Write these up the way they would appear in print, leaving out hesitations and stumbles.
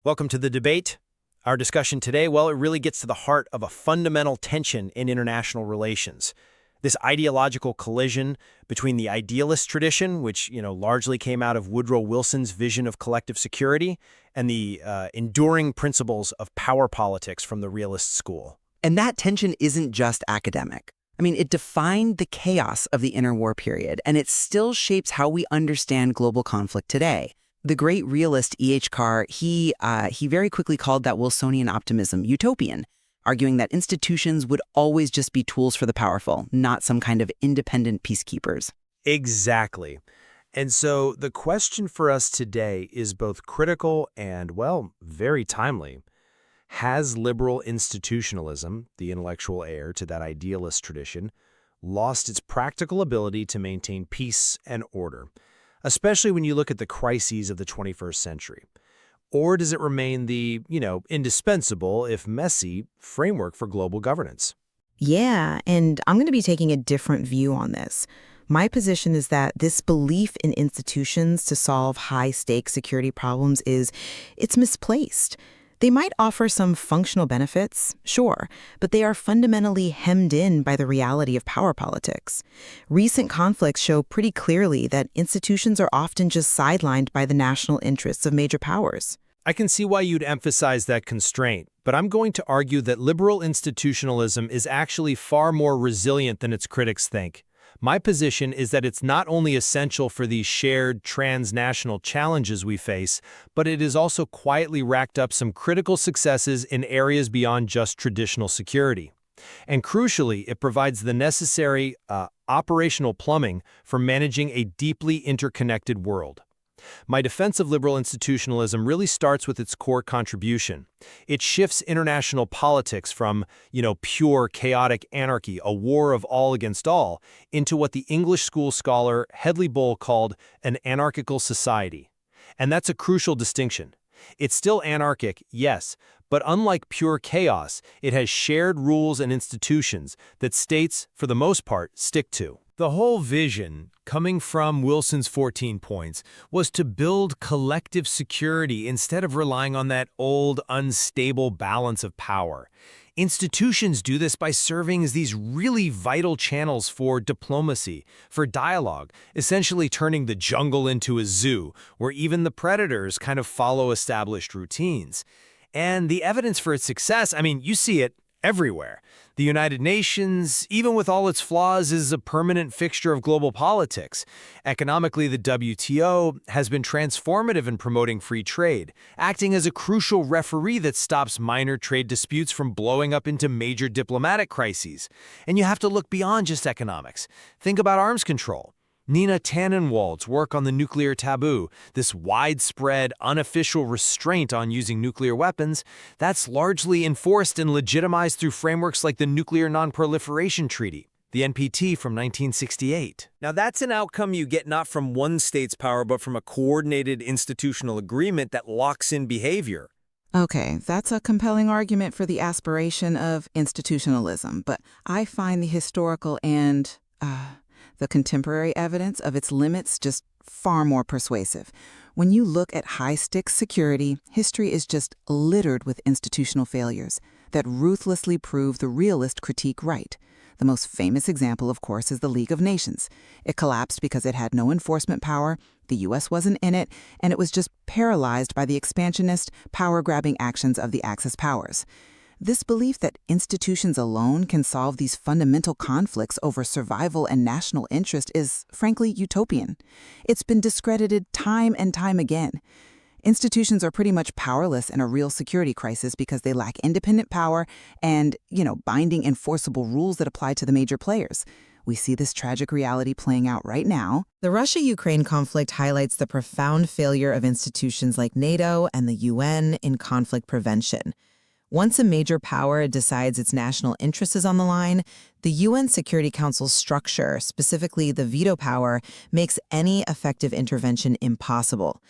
Welcome to the debate. Our discussion today, well, it really gets to the heart of a fundamental tension in international relations. This ideological collision between the idealist tradition, which, largely came out of Woodrow Wilson's vision of collective security, and the enduring principles of power politics from the realist school. And that tension isn't just academic. It defined the chaos of the interwar period, and it still shapes how we understand global conflict today. The great realist E.H. Carr, he very quickly called that Wilsonian optimism utopian, arguing that institutions would always just be tools for the powerful, not some kind of independent peacekeepers. Exactly. And so the question for us today is both critical and, well, very timely. Has liberal institutionalism, the intellectual heir to that idealist tradition, lost its practical ability to maintain peace and order, especially when you look at the crises of the 21st century? Or does it remain the, indispensable, if messy, framework for global governance? Yeah, and I'm going to be taking a different view on this. My position is that this belief in institutions to solve high-stakes security problems it's misplaced. They might offer some functional benefits, sure, but they are fundamentally hemmed in by the reality of power politics. Recent conflicts show pretty clearly that institutions are often just sidelined by the national interests of major powers. I can see why you'd emphasize that constraint, but I'm going to argue that liberal institutionalism is actually far more resilient than its critics think. My position is that it's not only essential for these shared transnational challenges we face, but it has also quietly racked up some critical successes in areas beyond just traditional security. And crucially, it provides the necessary operational plumbing for managing a deeply interconnected world. My defense of liberal institutionalism really starts with its core contribution. It shifts international politics from, pure chaotic anarchy, a war of all against all, into what the English school scholar Hedley Bull called an anarchical society. And that's a crucial distinction. It's still anarchic, yes, but unlike pure chaos, it has shared rules and institutions that states, for the most part, stick to. The whole vision, coming from Wilson's 14 points, was to build collective security instead of relying on that old, unstable balance of power. Institutions do this by serving as these really vital channels for diplomacy, for dialogue, essentially turning the jungle into a zoo, where even the predators kind of follow established routines. And the evidence for its success, you see it everywhere. The United Nations, even with all its flaws, is a permanent fixture of global politics. Economically, the WTO has been transformative in promoting free trade, acting as a crucial referee that stops minor trade disputes from blowing up into major diplomatic crises. And you have to look beyond just economics. Think about arms control. Nina Tannenwald's work on the nuclear taboo, this widespread, unofficial restraint on using nuclear weapons, that's largely enforced and legitimized through frameworks like the Nuclear Non-Proliferation Treaty, the NPT from 1968. Now that's an outcome you get not from one state's power, but from a coordinated institutional agreement that locks in behavior. Okay, that's a compelling argument for the aspiration of institutionalism, but I find the historical and, the contemporary evidence of its limits just far more persuasive. When you look at high-stakes security, history is just littered with institutional failures that ruthlessly prove the realist critique right. The most famous example, of course, is the League of Nations. It collapsed because it had no enforcement power, the U.S. wasn't in it, and it was just paralyzed by the expansionist, power-grabbing actions of the Axis powers. This belief that institutions alone can solve these fundamental conflicts over survival and national interest is, frankly, utopian. It's been discredited time and time again. Institutions are pretty much powerless in a real security crisis because they lack independent power and, binding enforceable rules that apply to the major players. We see this tragic reality playing out right now. The Russia-Ukraine conflict highlights the profound failure of institutions like NATO and the UN in conflict prevention. Once a major power decides its national interest is on the line, the UN Security Council's structure, specifically the veto power, makes any effective intervention impossible.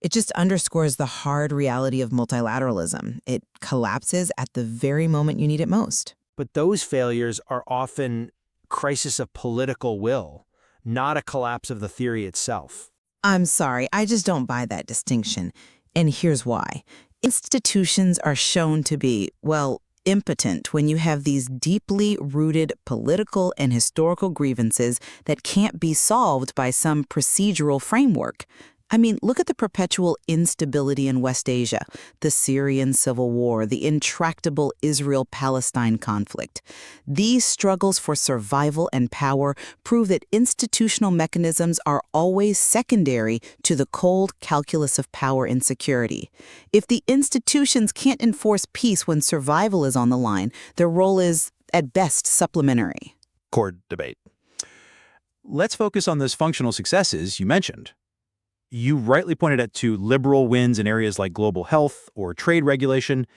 It just underscores the hard reality of multilateralism. It collapses at the very moment you need it most. But those failures are often crisis of political will, not a collapse of the theory itself. I'm sorry, I just don't buy that distinction. And here's why. Institutions are shown to be, well, impotent when you have these deeply rooted political and historical grievances that can't be solved by some procedural framework. I mean, look at the perpetual instability in West Asia, the Syrian civil war, the intractable Israel-Palestine conflict. These struggles for survival and power prove that institutional mechanisms are always secondary to the cold calculus of power and security. If the institutions can't enforce peace when survival is on the line, their role is, at best, supplementary. Court debate. Let's focus on those functional successes you mentioned. You rightly pointed out to liberal wins in areas like global health or trade regulation,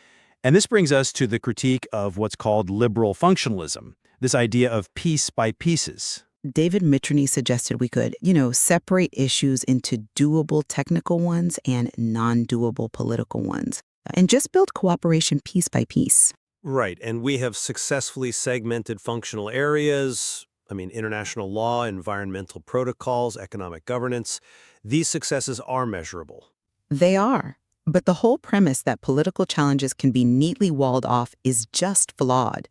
and this brings us to the critique of what's called liberal functionalism, this idea of piece by pieces. David Mitrany suggested we could, separate issues into doable technical ones and non-doable political ones, and just build cooperation piece by piece. Right, and we have successfully segmented functional areas, international law, environmental protocols, economic governance. These successes are measurable. They are. But the whole premise that political challenges can be neatly walled off is just flawed.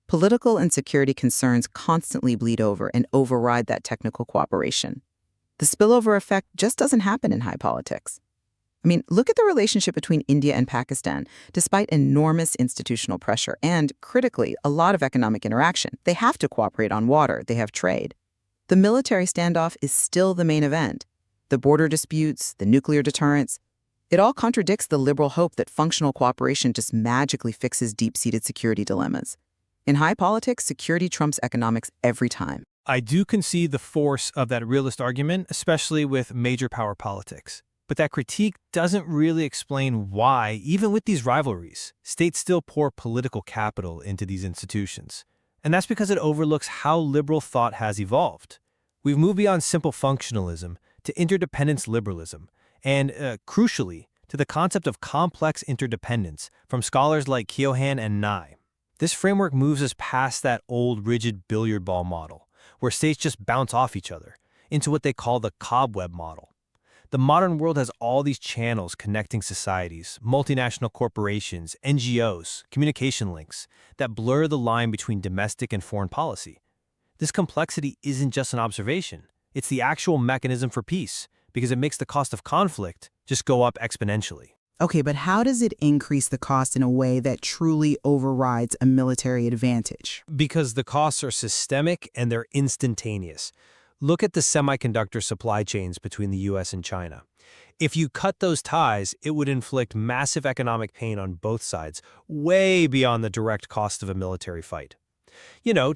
Political and security concerns constantly bleed over and override that technical cooperation. The spillover effect just doesn't happen in high politics. Look at the relationship between India and Pakistan. Despite enormous institutional pressure and, critically, a lot of economic interaction, they have to cooperate on water, they have trade. The military standoff is still the main event. The border disputes, the nuclear deterrence, it all contradicts the liberal hope that functional cooperation just magically fixes deep-seated security dilemmas. In high politics, security trumps economics every time. I do concede the force of that realist argument, especially with major power politics. But that critique doesn't really explain why, even with these rivalries, states still pour political capital into these institutions. And that's because it overlooks how liberal thought has evolved. We've moved beyond simple functionalism to interdependence liberalism, and, crucially, to the concept of complex interdependence from scholars like Keohane and Nye. This framework moves us past that old rigid billiard ball model, where states just bounce off each other, into what they call the cobweb model. The modern world has all these channels connecting societies, multinational corporations, NGOs, communication links that blur the line between domestic and foreign policy. This complexity isn't just an observation. It's the actual mechanism for peace, because it makes the cost of conflict just go up exponentially. Okay, but how does it increase the cost in a way that truly overrides a military advantage? Because the costs are systemic and they're instantaneous. Look at the semiconductor supply chains between the US and China. If you cut those ties, it would inflict massive economic pain on both sides, way beyond the direct cost of a military fight.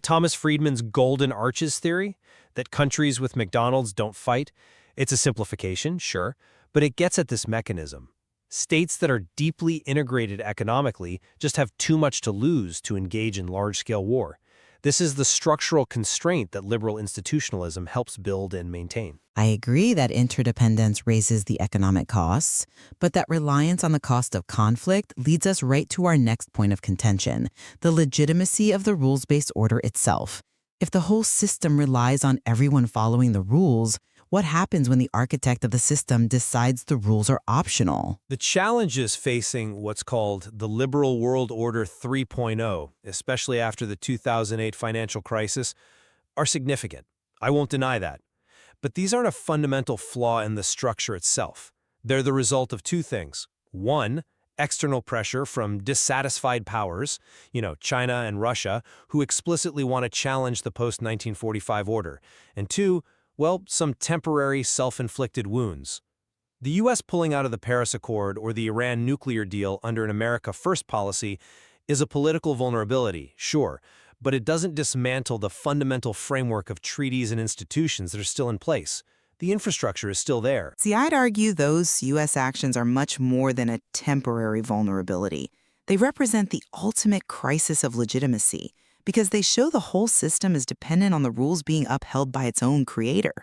Thomas Friedman's Golden Arches theory, that countries with McDonald's don't fight, it's a simplification, sure, but it gets at this mechanism. States that are deeply integrated economically just have too much to lose to engage in large-scale war. This is the structural constraint that liberal institutionalism helps build and maintain. I agree that interdependence raises the economic costs, but that reliance on the cost of conflict leads us right to our next point of contention, the legitimacy of the rules-based order itself. If the whole system relies on everyone following the rules, what happens when the architect of the system decides the rules are optional? The challenges facing what's called the liberal world order 3.0, especially after the 2008 financial crisis, are significant. I won't deny that. But these aren't a fundamental flaw in the structure itself. They're the result of two things. One, external pressure from dissatisfied powers, China and Russia, who explicitly want to challenge the post-1945 order. And two, some temporary self-inflicted wounds. The U.S. pulling out of the Paris Accord or the Iran nuclear deal under an America First policy is a political vulnerability, sure, but it doesn't dismantle the fundamental framework of treaties and institutions that are still in place. The infrastructure is still there. See, I'd argue those U.S. actions are much more than a temporary vulnerability. They represent the ultimate crisis of legitimacy, because they show the whole system is dependent on the rules being upheld by its own creator.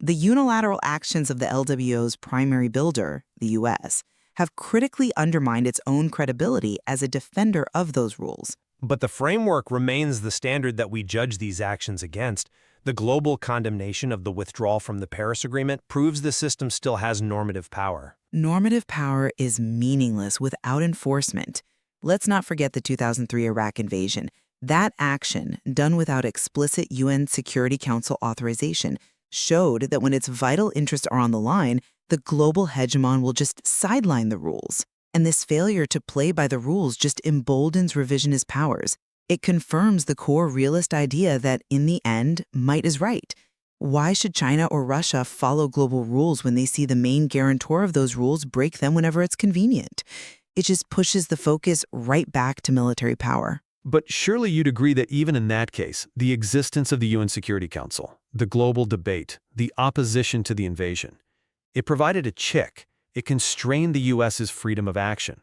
The unilateral actions of the LWO's primary builder, the U.S., have critically undermined its own credibility as a defender of those rules. But the framework remains the standard that we judge these actions against. The global condemnation of the withdrawal from the Paris Agreement proves the system still has normative power. Normative power is meaningless without enforcement. Let's not forget the 2003 Iraq invasion. That action, done without explicit UN Security Council authorization, showed that when its vital interests are on the line, the global hegemon will just sideline the rules. And this failure to play by the rules just emboldens revisionist powers. It confirms the core realist idea that, in the end, might is right. Why should China or Russia follow global rules when they see the main guarantor of those rules break them whenever it's convenient? It just pushes the focus right back to military power. But surely you'd agree that even in that case, the existence of the UN Security Council, the global debate, the opposition to the invasion, it provided a check. It constrained the U.S.'s freedom of action.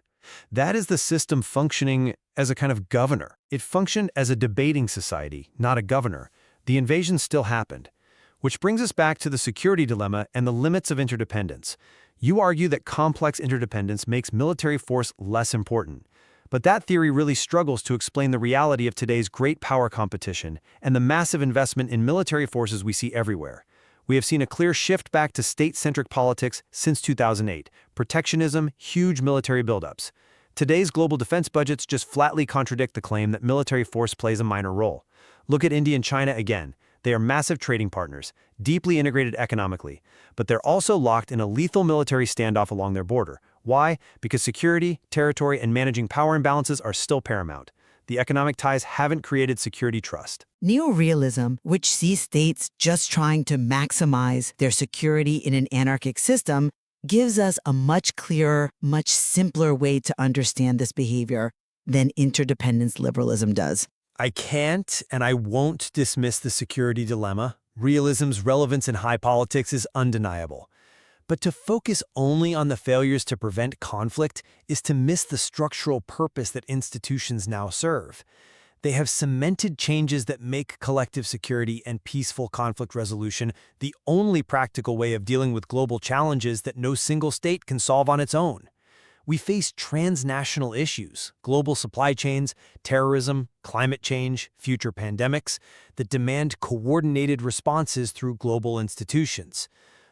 That is the system functioning as a kind of governor. It functioned as a debating society, not a governor. The invasion still happened. Which brings us back to the security dilemma and the limits of interdependence. You argue that complex interdependence makes military force less important. But that theory really struggles to explain the reality of today's great power competition and the massive investment in military forces we see everywhere. We have seen a clear shift back to state-centric politics since 2008. Protectionism, huge military buildups. Today's global defense budgets just flatly contradict the claim that military force plays a minor role. Look at India and China again. They are massive trading partners, deeply integrated economically, but they're also locked in a lethal military standoff along their border. Why? Because security, territory, and managing power imbalances are still paramount. The economic ties haven't created security trust. Neorealism, which sees states just trying to maximize their security in an anarchic system, gives us a much clearer, much simpler way to understand this behavior than interdependence liberalism does. I can't and I won't dismiss the security dilemma. Realism's relevance in high politics is undeniable. But to focus only on the failures to prevent conflict is to miss the structural purpose that institutions now serve. They have cemented changes that make collective security and peaceful conflict resolution the only practical way of dealing with global challenges that no single state can solve on its own. We face transnational issues, global supply chains, terrorism, climate change, future pandemics, that demand coordinated responses through global institutions.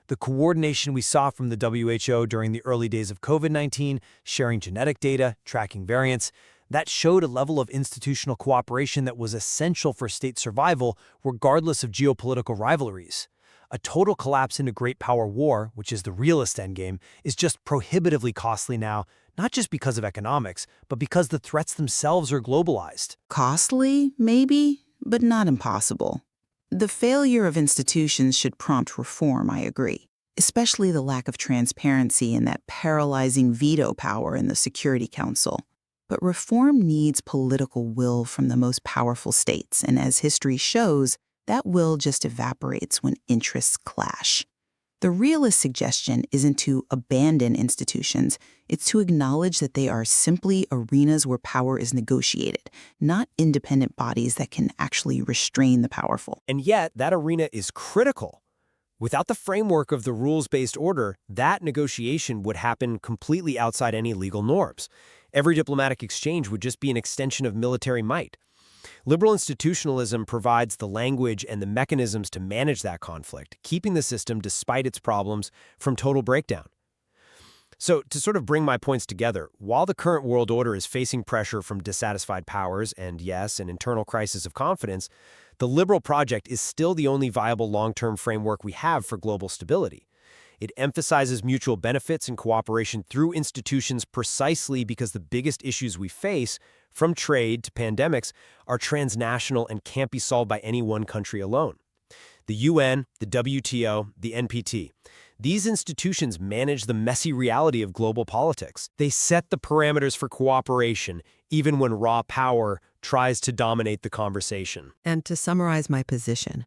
The coordination we saw from the WHO during the early days of COVID-19, sharing genetic data, tracking variants, that showed a level of institutional cooperation that was essential for state survival regardless of geopolitical rivalries. A total collapse into great power war, which is the realist endgame, is just prohibitively costly now, not just because of economics, but because the threats themselves are globalized. Costly, maybe, but not impossible. The failure of institutions should prompt reform, I agree, especially the lack of transparency and that paralyzing veto power in the Security Council. But reform needs political will from the most powerful states, and as history shows, that will just evaporates when interests clash. The realist suggestion isn't to abandon institutions, it's to acknowledge that they are simply arenas where power is negotiated, not independent bodies that can actually restrain the powerful. And yet, that arena is critical. Without the framework of the rules-based order, that negotiation would happen completely outside any legal norms. Every diplomatic exchange would just be an extension of military might. Liberal institutionalism provides the language and the mechanisms to manage that conflict, keeping the system, despite its problems, from total breakdown. So, to sort of bring my points together, while the current world order is facing pressure from dissatisfied powers and, yes, an internal crisis of confidence, the liberal project is still the only viable long-term framework we have for global stability. It emphasizes mutual benefits and cooperation through institutions precisely because the biggest issues we face, from trade to pandemics, are transnational and can't be solved by any one country alone. The UN, the WTO, the NPT. These institutions manage the messy reality of global politics. They set the parameters for cooperation, even when raw power tries to dominate the conversation. And to summarize my position,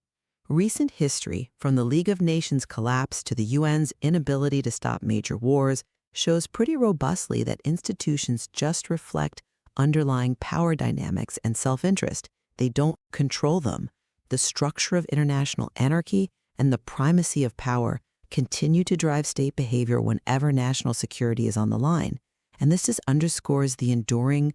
recent history, from the League of Nations collapse to the UN's inability to stop major wars, shows pretty robustly that institutions just reflect underlying power dynamics and self-interest. They don't control them. The structure of international anarchy and the primacy of power continue to drive state behavior whenever national security is on the line. And this just underscores the enduring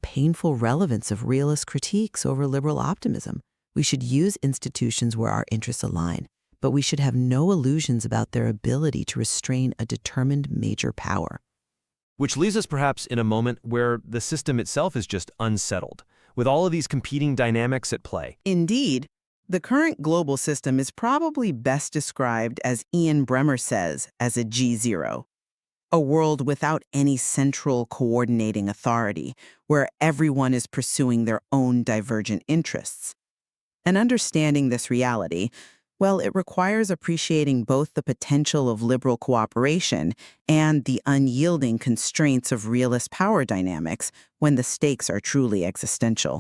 painful relevance of realist critiques over liberal optimism. We should use institutions where our interests align, but we should have no illusions about their ability to restrain a determined major power. Which leaves us perhaps in a moment where the system itself is just unsettled, with all of these competing dynamics at play. Indeed, the current global system is probably best described, as Ian Bremmer says, as a G0. A world without any central coordinating authority, where everyone is pursuing their own divergent interests. And understanding this reality, well, it requires appreciating both the potential of liberal cooperation and the unyielding constraints of realist power dynamics when the stakes are truly existential.